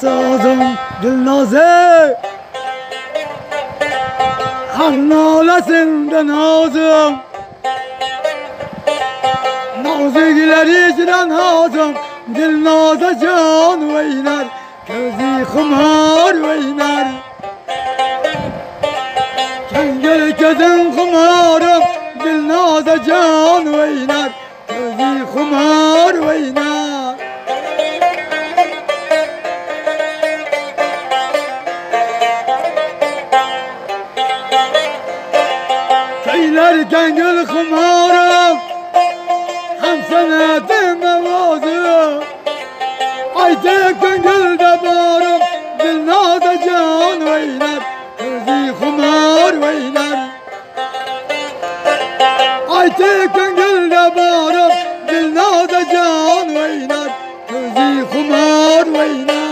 sazım Dilnaze, har nalesinde nazım, nazikler içren hazım, Dilnaze can oynar, gözü kumar oynar. Kengel gözün kumarım, Dilnaze can oynar, gözü kumar oynar. Köyler kengel kumarım, hem senedim mevazı, ayda kengelde barım, Dilnaze can oynar, gözü kumar oynar. Ayda kengelde barım, Dilnaze can oynar, gözü kumar oynar.